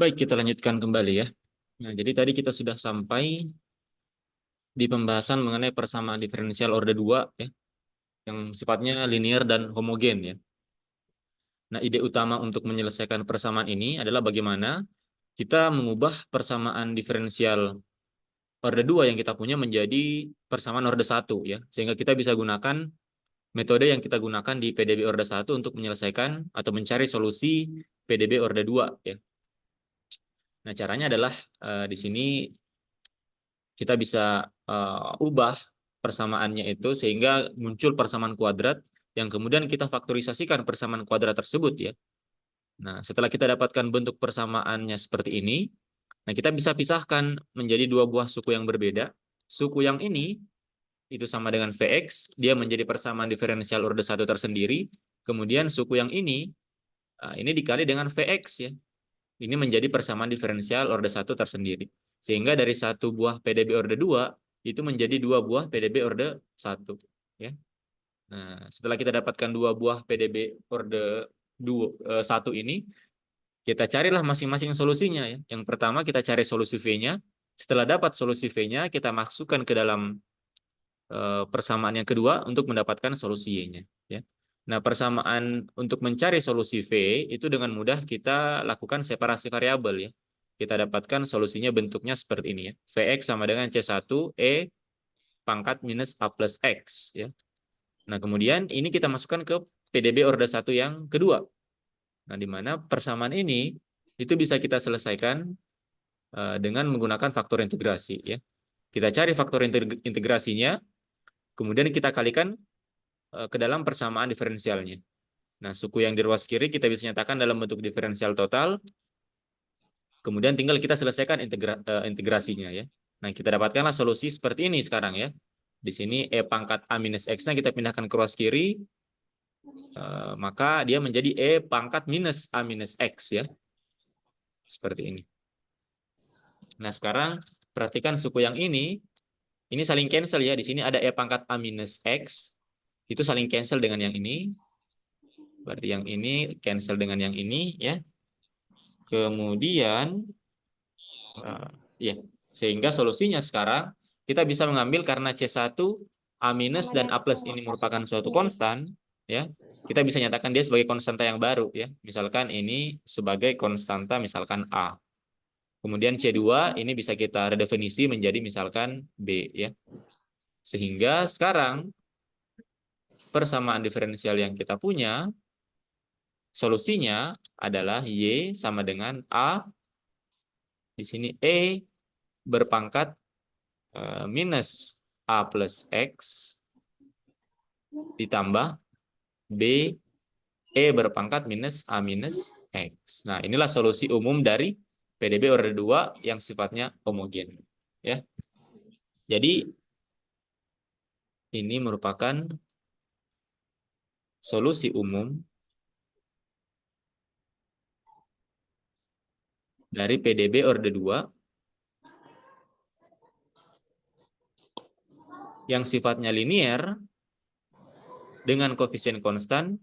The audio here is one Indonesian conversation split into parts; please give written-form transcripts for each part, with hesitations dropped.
Baik, kita lanjutkan kembali ya. Nah, jadi tadi kita sudah sampai di pembahasan mengenai persamaan diferensial orde 2 ya, yang sifatnya linear dan homogen ya. Nah, ide utama untuk menyelesaikan persamaan ini adalah bagaimana kita mengubah persamaan diferensial orde 2 yang kita punya menjadi persamaan orde 1 ya, sehingga kita bisa gunakan metode yang kita gunakan di PDB orde 1 untuk menyelesaikan atau mencari solusi PDB orde 2 ya. Nah, caranya adalah di sini kita bisa ubah persamaannya itu sehingga muncul persamaan kuadrat yang kemudian kita faktorisasikan persamaan kuadrat tersebut ya. Nah, setelah kita dapatkan bentuk persamaannya seperti ini, nah kita bisa pisahkan menjadi dua buah suku yang berbeda. Suku yang ini itu sama dengan Vx, dia menjadi persamaan diferensial orde 1 tersendiri. Kemudian suku yang ini dikali dengan Vx ya. Ini menjadi persamaan diferensial orde 1 tersendiri. Sehingga dari satu buah PDB orde 2 itu menjadi dua buah PDB orde 1 ya. Nah, setelah kita dapatkan dua buah PDB orde 1 ini, kita carilah masing-masing solusinya ya. Yang pertama kita cari solusi V-nya. Setelah dapat solusi V-nya, kita masukkan ke dalam persamaan yang kedua untuk mendapatkan solusi Y-nya ya. Nah, persamaan untuk mencari solusi V itu dengan mudah kita lakukan separasi variabel ya. Kita dapatkan solusinya bentuknya seperti ini ya. Vx sama dengan C1 E pangkat minus A plus X ya. Nah, kemudian ini kita masukkan ke PDB orde 1 yang kedua. Nah, di mana persamaan ini itu bisa kita selesaikan dengan menggunakan faktor integrasi ya. Kita cari faktor integrasinya, kemudian kita kalikan ke dalam persamaan diferensialnya. Nah, suku yang di ruas kiri kita bisa nyatakan dalam bentuk diferensial total. Kemudian tinggal kita selesaikan integrasinya ya. Nah, kita dapatkanlah solusi seperti ini sekarang ya. Di sini E pangkat A minus X-nya kita pindahkan ke ruas kiri. Maka dia menjadi E pangkat minus A minus X ya. Seperti ini. Nah, sekarang perhatikan suku yang ini saling cancel ya. Di sini ada E pangkat A minus X. Itu saling cancel dengan yang ini. Berarti yang ini cancel dengan yang ini ya. Kemudian ya, sehingga solusinya sekarang kita bisa mengambil karena C1 A minus dan A plus ini merupakan suatu konstan ya. Kita bisa nyatakan dia sebagai konstanta yang baru ya. Misalkan ini sebagai konstanta misalkan A. Kemudian C2 ini bisa kita redefinisi menjadi misalkan B ya. Sehingga sekarang persamaan diferensial yang kita punya solusinya adalah Y sama dengan A. Di sini E berpangkat minus A plus X ditambah B E berpangkat minus A minus X. Nah, inilah solusi umum dari PDB orde 2 yang sifatnya homogen. Ya. Jadi, ini merupakan solusi umum dari PDB orde 2 yang sifatnya linear dengan koefisien konstan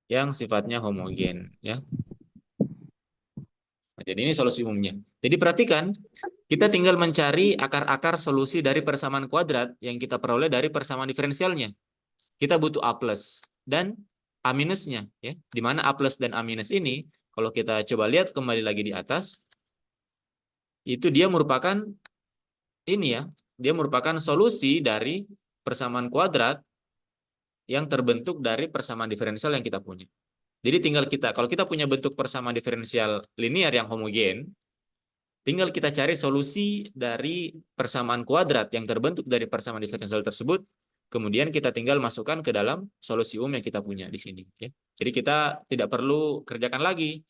yang sifatnya homogen ya. Nah, jadi ini solusi umumnya. Jadi perhatikan, kita tinggal mencari akar-akar solusi dari persamaan kuadrat yang kita peroleh dari persamaan diferensialnya. Kita butuh A plus dan A minusnya ya. Di mana A plus dan A minus ini kalau kita coba lihat kembali lagi di atas, itu dia merupakan ini ya, dia merupakan solusi dari persamaan kuadrat yang terbentuk dari persamaan diferensial yang kita punya. Jadi tinggal kita, kalau kita punya bentuk persamaan diferensial linear yang homogen, tinggal kita cari solusi dari persamaan kuadrat yang terbentuk dari persamaan diferensial tersebut, kemudian kita tinggal masukkan ke dalam solusi umum yang kita punya di sini. Ya. Jadi kita tidak perlu kerjakan lagi,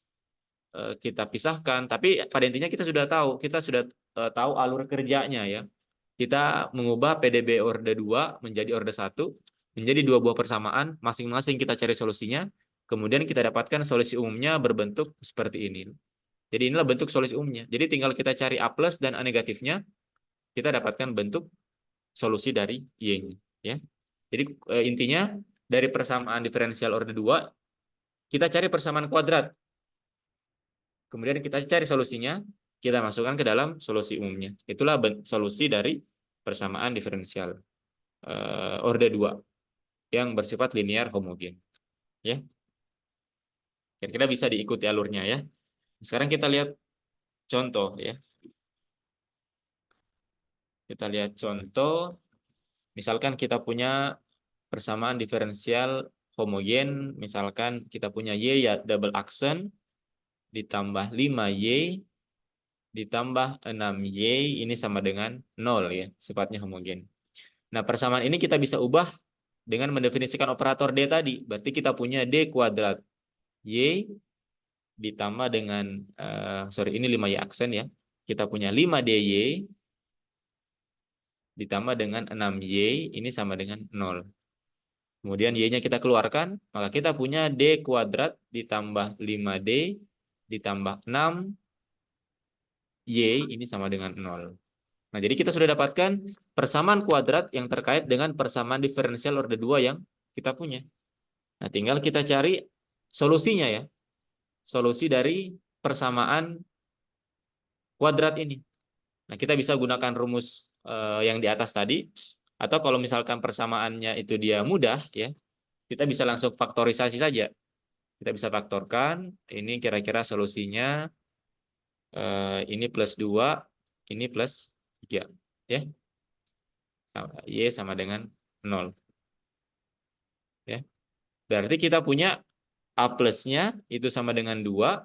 kita pisahkan. Tapi pada intinya kita sudah tahu alur kerjanya ya. Kita mengubah PDB orde 2 menjadi orde 1, menjadi dua buah persamaan, masing-masing kita cari solusinya, kemudian kita dapatkan solusi umumnya berbentuk seperti ini. Jadi inilah bentuk solusi umumnya. Jadi tinggal kita cari A plus dan A negatifnya, kita dapatkan bentuk solusi dari Y-nya. Ya. Jadi intinya dari persamaan diferensial orde 2, kita cari persamaan kuadrat. Kemudian kita cari solusinya, kita masukkan ke dalam solusi umumnya. Itulah solusi dari persamaan diferensial orde 2 yang bersifat linear homogen. Ya. Kira-kira bisa diikuti alurnya ya. Sekarang kita lihat contoh ya. Kita lihat contoh. Misalkan kita punya persamaan diferensial homogen, misalkan kita punya Y ya double aksen ditambah 5Y ditambah 6Y ini sama dengan 0 ya, sifatnya homogen. Nah, persamaan ini kita bisa ubah dengan mendefinisikan operator D tadi. Berarti kita punya D kuadrat Y ditambah dengan ini 5Y aksen ya. Kita punya 5DY ditambah dengan 6Y ini sama dengan 0. Kemudian Y-nya kita keluarkan, maka kita punya D kuadrat ditambah 5D ditambah 6Y ini sama dengan 0. Nah, jadi kita sudah dapatkan persamaan kuadrat yang terkait dengan persamaan diferensial orde 2 yang kita punya. Nah, tinggal kita cari solusinya ya. Solusi dari persamaan kuadrat ini. Nah, kita bisa gunakan rumus yang di atas tadi, atau kalau misalkan persamaannya itu dia mudah ya, kita bisa langsung faktorisasi saja. Kita bisa faktorkan, ini kira-kira solusinya ini plus 2, ini plus 3 ya. Y sama dengan 0 ya. Berarti kita punya A plusnya itu sama dengan 2,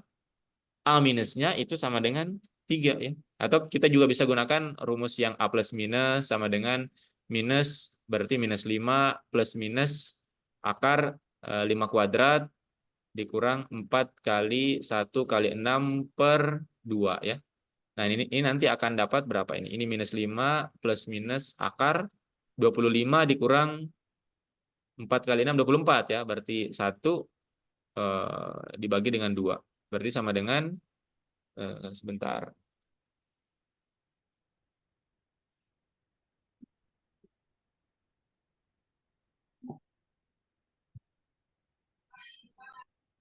A minusnya itu sama dengan 3 ya. Atau kita juga bisa gunakan rumus yang A plus minus sama dengan minus, berarti minus 5 plus minus akar 5 kuadrat dikurang 4 kali 1 kali 6 per 2 ya. Nah, ini nanti akan dapat berapa ini? Ini minus 5 plus minus akar 25 dikurang 4 kali 6, 24 ya. Berarti 1 dibagi dengan 2. Berarti sama dengan, sebentar.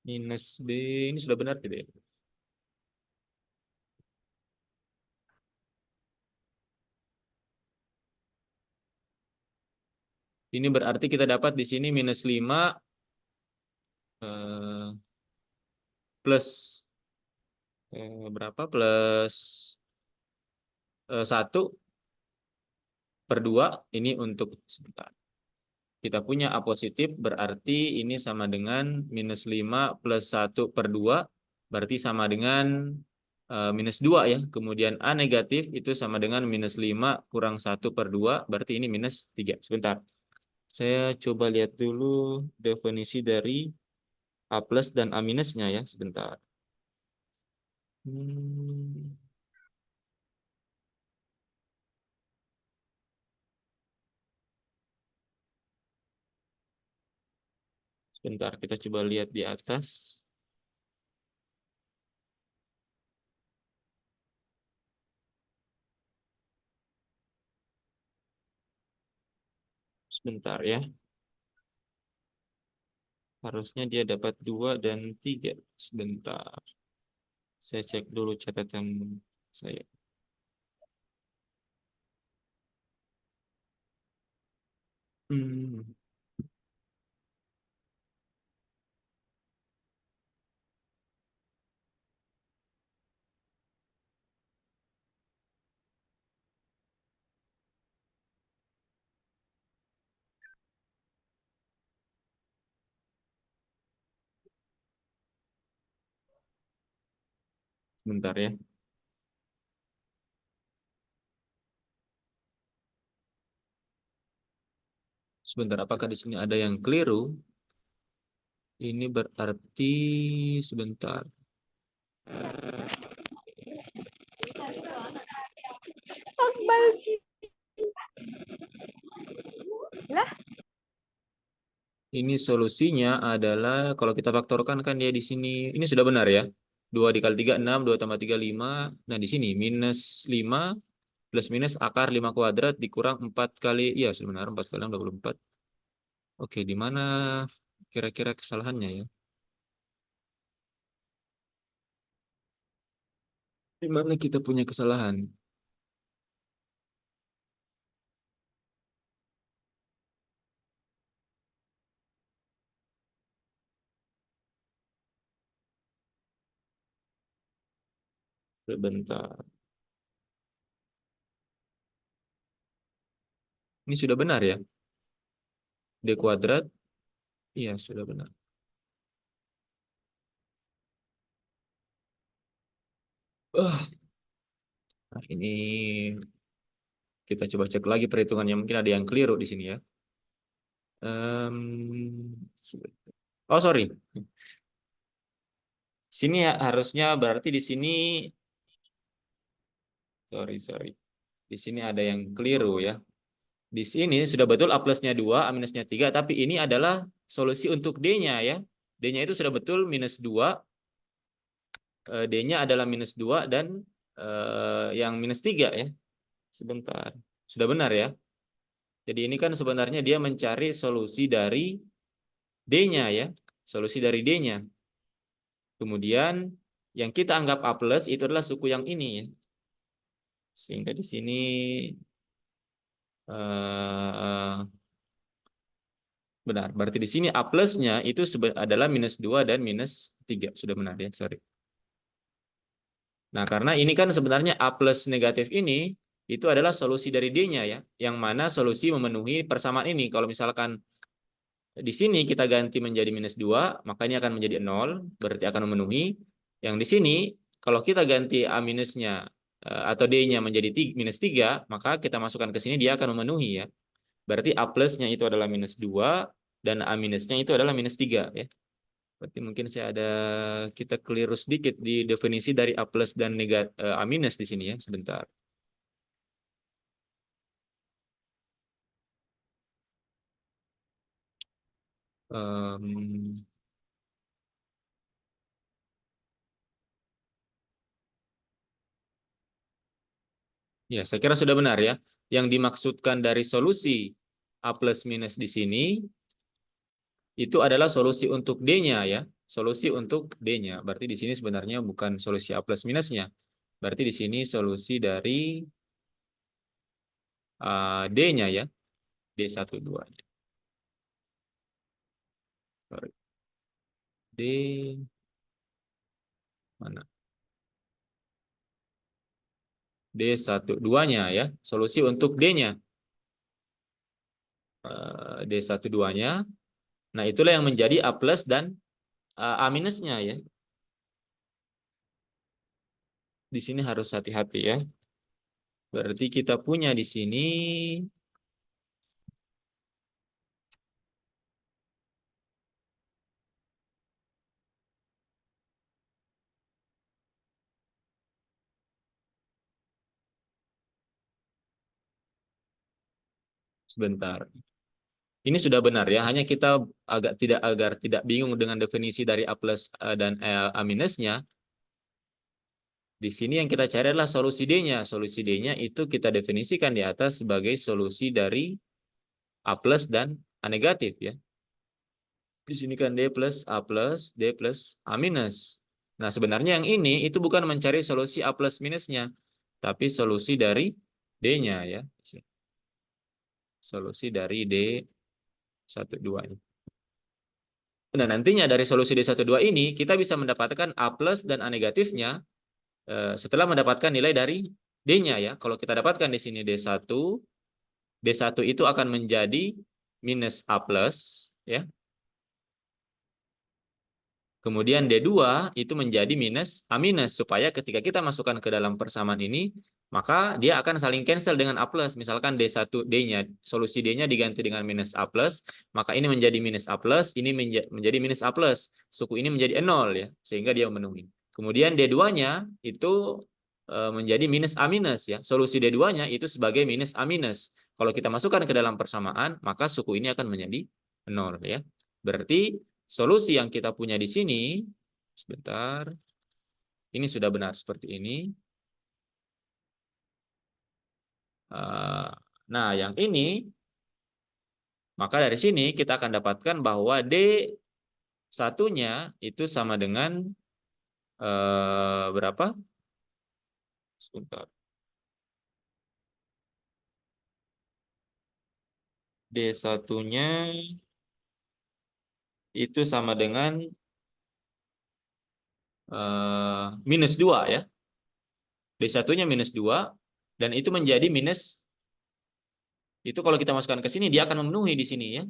Minus B, ini sudah benar tidak ya? Ini berarti kita dapat di sini minus 5 plus berapa? Plus 1 per 2. Ini untuk sebentar. Kita punya A positif berarti ini sama dengan minus 5 plus 1 per 2. Berarti sama dengan minus 2 ya. Kemudian A negatif itu sama dengan minus 5 kurang 1 per 2. Berarti ini minus 3. Sebentar. Saya coba lihat dulu definisi dari A plus dan A minusnya ya. Sebentar. Sebentar, kita coba lihat di atas. Sebentar ya. Harusnya dia dapat 2 dan 3. Sebentar. Saya cek dulu catatan saya. Hmm. Sebentar ya. Sebentar, apakah di sini ada yang keliru? Ini berarti sebentar. Ini solusinya adalah kalau kita faktorkan kan dia di sini. Ini sudah benar ya. 2 dikali 3 6, 2 tambah 3 5. Nah, di sini minus 5 plus minus akar 5 kuadrat dikurang 4 kali, iya sebenarnya 4 kali 24. Oke, di mana kira-kira kesalahannya ya? Di mana kita punya kesalahan? Sebentar. Ini sudah benar ya? D kuadrat? Iya, sudah benar. Nah, ini kita coba cek lagi perhitungannya. Mungkin ada yang keliru di sini ya. Sebentar. Oh, sorry. Sini ya, harusnya berarti di sini, sorry. Di sini ada yang keliru ya. Di sini sudah betul A plusnya 2, A minusnya 3, tapi ini adalah solusi untuk D-nya ya. D-nya itu sudah betul minus 2, D-nya adalah minus 2 dan yang minus 3 ya. Sebentar. Sudah benar ya. Jadi ini kan sebenarnya dia mencari solusi dari D-nya ya. Solusi dari D-nya. Kemudian yang kita anggap A plus itu adalah suku yang ini ya. Sehingga di sini eh, benar. Berarti di sini A plusnya itu adalah minus 2 dan minus 3. Sudah benar ya, sorry. Nah, karena ini kan sebenarnya A plus negatif ini itu adalah solusi dari D-nya ya. Yang mana solusi memenuhi persamaan ini. Kalau misalkan di sini kita ganti menjadi minus 2, maka ini akan menjadi 0, berarti akan memenuhi. Yang di sini, kalau kita ganti A minusnya atau D-nya menjadi minus 3, maka kita masukkan ke sini, dia akan memenuhi ya. Berarti A plusnya itu adalah minus 2, dan A minusnya itu adalah minus 3 ya. Berarti mungkin kita keliru sedikit di definisi dari A plus dan A minus di sini ya, sebentar. Um, Ya, saya kira sudah benar ya. Yang dimaksudkan dari solusi A plus minus di sini itu adalah solusi untuk D-nya ya. Solusi untuk D-nya. Berarti di sini sebenarnya bukan solusi A plus minusnya. Berarti di sini solusi dari D-nya ya. D12. Sorry. D mana? D12-nya ya. Solusi untuk D-nya. D12-nya. Nah, itulah yang menjadi A plus dan A minusnya ya. Di sini harus hati-hati ya. Berarti kita punya di sini sebentar. Ini sudah benar ya, hanya kita agar tidak bingung dengan definisi dari A plus dan A minusnya. Di sini yang kita cari adalah solusi D-nya. Solusi D-nya itu kita definisikan di atas sebagai solusi dari A plus dan A negatif ya. Di sini kan D plus, A plus, D plus, A minus. Nah, sebenarnya yang ini itu bukan mencari solusi A plus minusnya, tapi solusi dari D-nya ya. Solusi dari D12. Nah, nantinya dari solusi D12 ini, kita bisa mendapatkan A plus dan A negatifnya setelah mendapatkan nilai dari D-nya ya. Kalau kita dapatkan di sini D1, D1 itu akan menjadi minus A plus, ya. Kemudian D2 itu menjadi minus A minus, supaya ketika kita masukkan ke dalam persamaan ini, maka dia akan saling cancel dengan A plus. Misalkan D1, D-nya, solusi D-nya diganti dengan minus A plus, maka ini menjadi minus A plus, ini menjadi minus A plus. Suku ini menjadi 0 ya, sehingga dia memenuhi. Kemudian D2-nya itu menjadi minus A minus ya. Solusi D2-nya itu sebagai minus A minus. Kalau kita masukkan ke dalam persamaan, maka suku ini akan menjadi 0 ya. Berarti solusi yang kita punya di sini, sebentar, ini sudah benar seperti ini. Nah, yang ini, maka dari sini kita akan dapatkan bahwa D satunya itu sama dengan berapa? Sebentar. D satunya itu sama dengan minus 2 ya. D satunya minus 2 dan itu menjadi minus, itu kalau kita masukkan ke sini dia akan memenuhi di sini ya.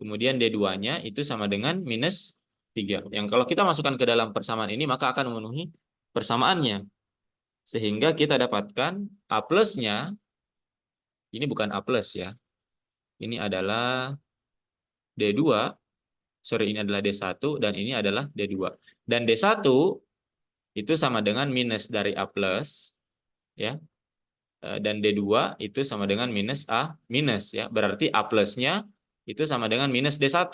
Kemudian D2-nya itu sama dengan minus 3. Yang kalau kita masukkan ke dalam persamaan ini maka akan memenuhi persamaannya. Sehingga kita dapatkan A plusnya, ini bukan A plus ya. Ini adalah D2, sorry ini adalah D1 dan ini adalah D2. Dan D1 itu sama dengan minus dari A plus ya. Dan D2 itu sama dengan minus A minus ya. Berarti A plusnya itu sama dengan minus D1.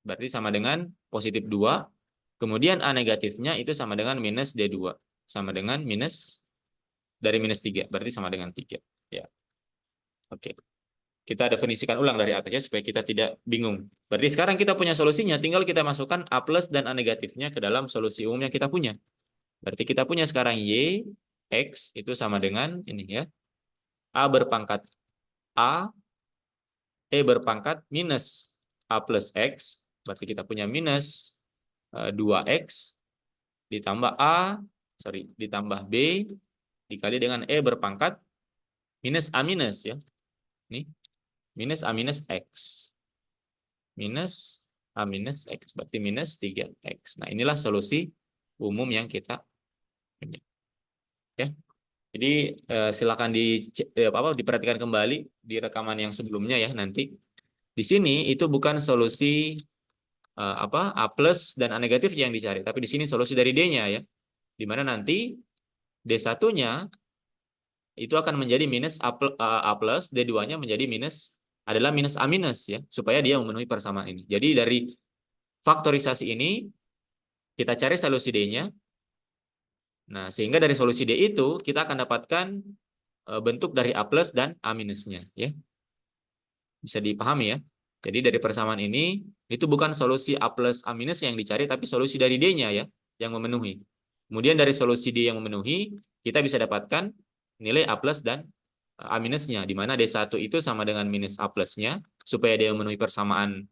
Berarti sama dengan positif 2. Kemudian A negatifnya itu sama dengan minus D2. Sama dengan minus dari minus 3. Berarti sama dengan 3. Ya. Oke. Kita definisikan ulang dari atasnya supaya kita tidak bingung. Berarti sekarang kita punya solusinya. Tinggal kita masukkan A plus dan A negatifnya ke dalam solusi umum yang kita punya. Berarti kita punya sekarang Y, X itu sama dengan ini ya. A berpangkat A, E berpangkat minus A plus X. Berarti kita punya minus 2X ditambah ditambah B dikali dengan E berpangkat minus A minus ya. Nih, minus A minus X. Minus A minus X, berarti minus 3X. Nah, inilah solusi umum yang kita punya. Ya. Jadi silakan diperhatikan kembali di rekaman yang sebelumnya ya nanti. Di sini itu bukan solusi A plus dan A negatif yang dicari, tapi di sini solusi dari D-nya ya. Di mana nanti D1-nya itu akan menjadi minus A plus, D2-nya menjadi adalah minus A minus ya, supaya dia memenuhi persamaan ini. Jadi dari faktorisasi ini kita cari solusi D-nya. Nah, sehingga dari solusi D itu kita akan dapatkan bentuk dari A plus dan A minusnya ya. Bisa dipahami ya. Jadi dari persamaan ini itu bukan solusi A plus A minus yang dicari, tapi solusi dari D-nya ya yang memenuhi. Kemudian dari solusi D yang memenuhi kita bisa dapatkan nilai A plus dan A minusnya, di mana D1 itu sama dengan minus A plusnya supaya dia memenuhi persamaan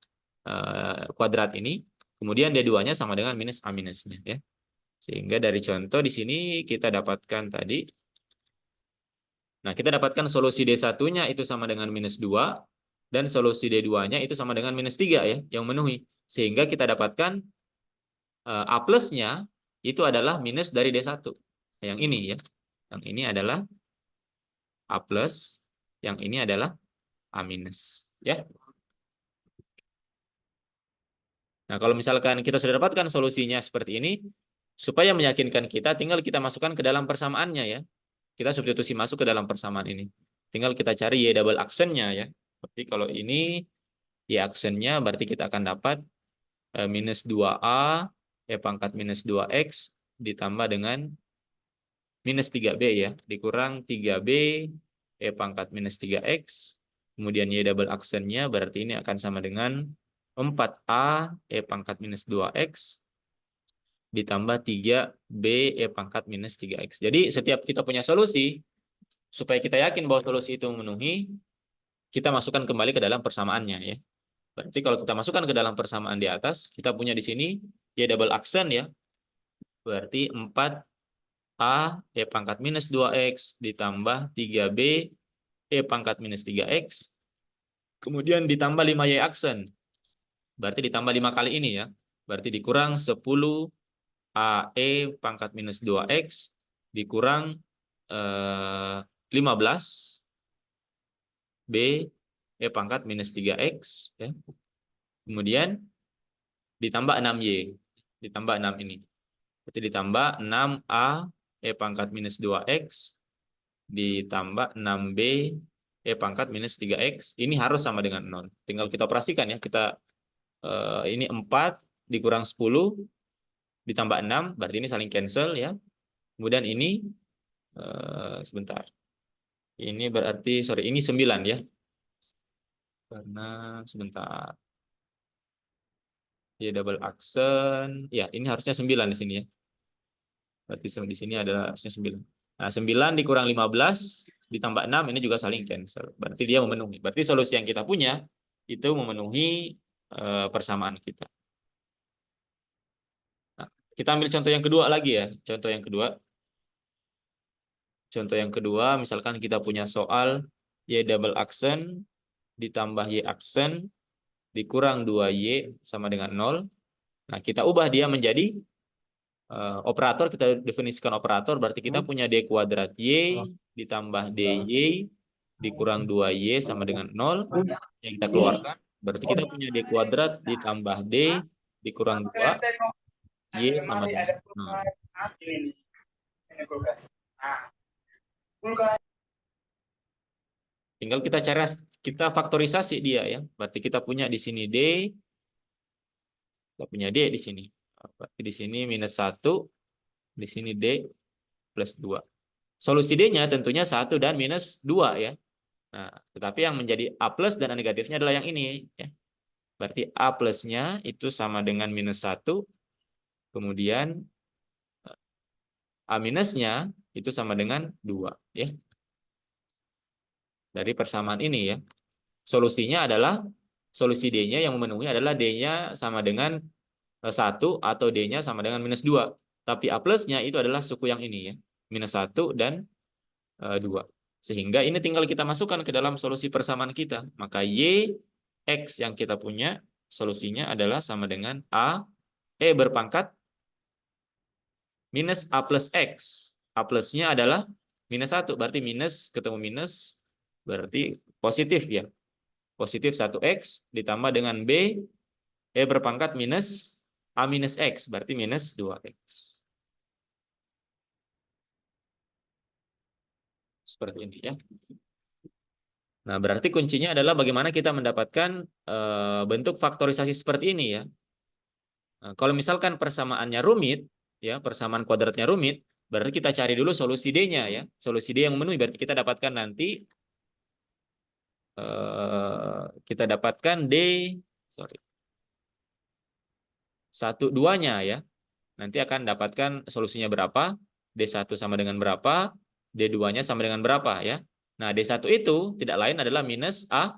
kuadrat ini. Kemudian D2-nya sama dengan minus A minusnya ya. Sehingga dari contoh di sini kita dapatkan tadi. Nah, kita dapatkan solusi D1-nya itu sama dengan minus 2 dan solusi D2-nya itu sama dengan minus 3 ya, yang memenuhi. Sehingga kita dapatkan A plusnya itu adalah minus dari D1. Yang ini ya. Yang ini adalah A plus, yang ini adalah A minus ya. Nah, kalau misalkan kita sudah dapatkan solusinya seperti ini, supaya meyakinkan kita, tinggal kita masukkan ke dalam persamaannya ya. Kita substitusi masuk ke dalam persamaan ini. Tinggal kita cari Y double aksennya ya. Seperti kalau ini Y aksennya berarti kita akan dapat minus 2A E pangkat minus 2X ditambah dengan minus 3B ya. Dikurang 3B E pangkat minus 3X. Kemudian Y double aksennya berarti ini akan sama dengan 4A E pangkat minus 2X ditambah 3B E pangkat minus 3X. Jadi setiap kita punya solusi, supaya kita yakin bahwa solusi itu memenuhi, kita masukkan kembali ke dalam persamaannya ya. Berarti kalau kita masukkan ke dalam persamaan di atas, kita punya di sini Y double aksen ya. Berarti 4A E pangkat minus 2X ditambah 3B E pangkat minus 3X. Kemudian ditambah 5Y aksen. Berarti ditambah 5 kali ini ya. Berarti dikurang 10 AE pangkat minus 2X dikurang 15 B E pangkat minus 3X ya. Kemudian ditambah 6Y. Ditambah 6 ini. Berarti ditambah 6A E pangkat minus 2X ditambah 6B E pangkat minus 3X. Ini harus sama dengan 0. Tinggal kita operasikan ya. Kita ini 4 dikurang 10 ditambah 6, berarti ini saling cancel ya. Kemudian ini sebentar. Ini berarti, sorry, ini 9 ya. Karena, sebentar. Ya, double aksen. Ya, ini harusnya 9 di sini ya. Berarti di sini ada harusnya 9. Nah, 9 dikurang 15 ditambah 6 ini juga saling cancel. Berarti dia memenuhi. Berarti solusi yang kita punya itu memenuhi persamaan kita. Nah, kita ambil contoh yang kedua lagi ya. Contoh yang kedua. Contoh yang kedua, misalkan kita punya soal Y double aksen ditambah Y aksen dikurang 2Y sama dengan 0. Nah, kita ubah dia menjadi operator, kita definisikan operator, berarti kita punya D kuadrat Y ditambah DY dikurang 2Y sama dengan 0. Yang kita keluarkan, berarti kita punya D kuadrat ditambah D dikurang 2Y sama dengan 0. Tinggal kita faktorisasi dia ya. Berarti kita punya di sini D, kita punya D di sini. Berarti di sini minus 1, di sini D plus 2. Solusi D-nya tentunya 1 dan minus 2 ya. Nah, tetapi yang menjadi A plus dan A negatifnya adalah yang ini ya. Berarti A plusnya itu sama dengan minus 1, kemudian A minusnya itu sama dengan 2 ya. Dari persamaan ini ya. Solusinya adalah, solusi D-nya yang memenuhi adalah D-nya sama dengan 1 atau D-nya sama dengan minus 2. Tapi A plusnya itu adalah suku yang ini ya. Minus 1 dan 2. Sehingga ini tinggal kita masukkan ke dalam solusi persamaan kita. Maka Y, X yang kita punya, solusinya adalah sama dengan berpangkat minus A plus X. A plusnya adalah minus 1. Berarti minus ketemu minus, berarti positif ya. Positif 1X ditambah dengan B, berpangkat minus A minus X. Berarti minus 2X. Seperti ini ya. Nah, berarti kuncinya adalah bagaimana kita mendapatkan bentuk faktorisasi seperti ini ya. Nah, kalau misalkan persamaannya rumit, ya persamaan kuadratnya rumit, berarti kita cari dulu solusi D-nya ya. Solusi D yang memenuhi, berarti kita dapatkan nanti kita dapatkan D, sorry, 1, 2-nya ya. Nanti akan dapatkan solusinya berapa, D1 sama dengan berapa, D2-nya sama dengan berapa ya. Nah, D1 itu tidak lain adalah minus A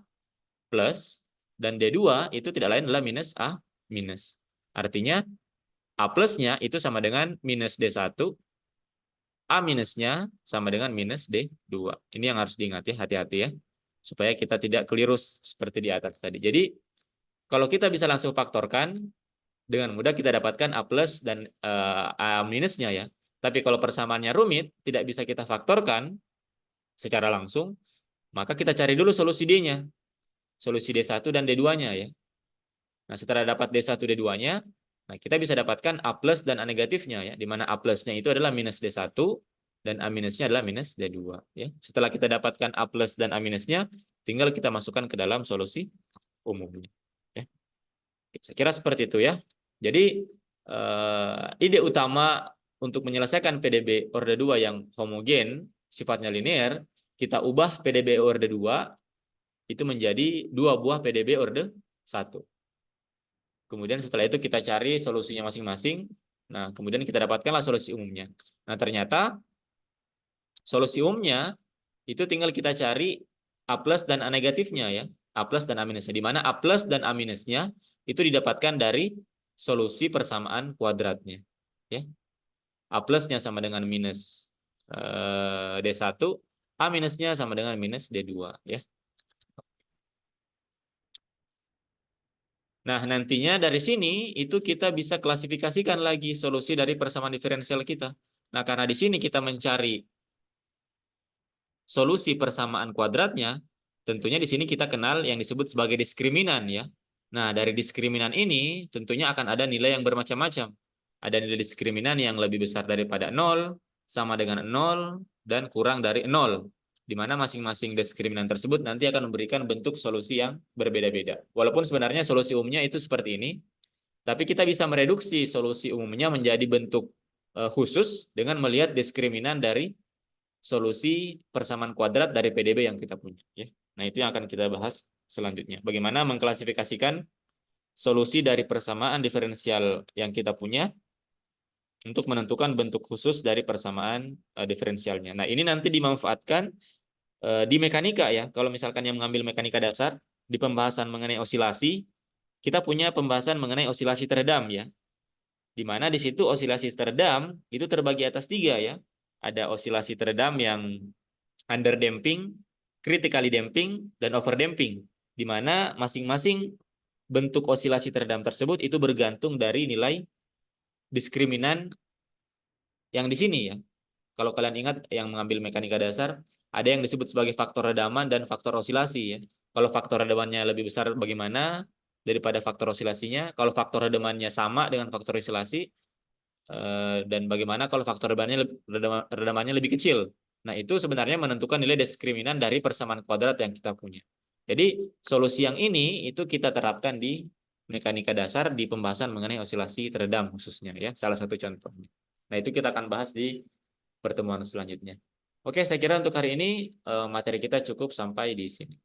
plus, dan D2 itu tidak lain adalah minus A minus. Artinya A plusnya itu sama dengan minus D1, A minusnya sama dengan minus D2. Ini yang harus diingat ya, hati-hati ya. Supaya kita tidak keliru seperti di atas tadi. Jadi, kalau kita bisa langsung faktorkan, dengan mudah kita dapatkan A plus dan A minusnya ya. Tapi kalau persamaannya rumit, tidak bisa kita faktorkan secara langsung, maka kita cari dulu solusi D-nya. Solusi D1 dan D2-nya ya. Nah, setelah dapat D1, D2-nya, nah kita bisa dapatkan A plus dan A negatifnya ya, di mana A plusnya itu adalah minus D1 dan A minusnya adalah minus D2 ya. Setelah kita dapatkan A plus dan A minusnya, tinggal kita masukkan ke dalam solusi umumnya ya. Saya kira seperti itu ya. Jadi ide utama untuk menyelesaikan PDB orde 2 yang homogen, sifatnya linear, kita ubah PDB orde 2 itu menjadi 2 buah PDB orde 1. Kemudian setelah itu kita cari solusinya masing-masing. Nah, kemudian kita dapatkanlah solusi umumnya. Nah, ternyata solusi umumnya itu tinggal kita cari A plus dan A negatifnya ya. A plus dan A minusnya. Di mana A plus dan A minusnya itu didapatkan dari solusi persamaan kuadratnya. Ya. A plusnya sama dengan minus D1, A minusnya sama dengan minus D2 ya. Nah, nantinya dari sini itu kita bisa klasifikasikan lagi solusi dari persamaan diferensial kita. Nah, karena di sini kita mencari solusi persamaan kuadratnya, tentunya di sini kita kenal yang disebut sebagai diskriminan ya. Nah, dari diskriminan ini tentunya akan ada nilai yang bermacam-macam. Ada nilai diskriminan yang lebih besar daripada 0, sama dengan 0, dan kurang dari 0. Di mana masing-masing diskriminan tersebut nanti akan memberikan bentuk solusi yang berbeda-beda. Walaupun sebenarnya solusi umumnya itu seperti ini, tapi kita bisa mereduksi solusi umumnya menjadi bentuk khusus dengan melihat diskriminan dari solusi persamaan kuadrat dari PDB yang kita punya. Ya. Nah, itu yang akan kita bahas selanjutnya. Bagaimana mengklasifikasikan solusi dari persamaan diferensial yang kita punya untuk menentukan bentuk khusus dari persamaan diferensialnya. Nah, ini nanti dimanfaatkan di mekanika ya. Kalau misalkan yang mengambil mekanika dasar, di pembahasan mengenai osilasi, kita punya pembahasan mengenai osilasi teredam ya. Di mana di situ osilasi teredam itu terbagi atas 3 ya. Ada osilasi teredam yang under damping, critically damping, dan over damping. Di mana masing-masing bentuk osilasi teredam tersebut itu bergantung dari nilai diskriminan yang di sini ya. Kalau kalian ingat yang mengambil mekanika dasar, ada yang disebut sebagai faktor redaman dan faktor osilasi ya. Kalau faktor redamannya lebih besar bagaimana daripada faktor osilasinya? Kalau faktor redamannya sama dengan faktor osilasi, dan bagaimana kalau faktor redamannya lebih kecil. Nah, itu sebenarnya menentukan nilai diskriminan dari persamaan kuadrat yang kita punya. Jadi, solusi yang ini itu kita terapkan di mekanika dasar di pembahasan mengenai osilasi teredam khususnya ya, salah satu contohnya. Nah, itu kita akan bahas di pertemuan selanjutnya. Oke, saya kira untuk hari ini materi kita cukup sampai di sini.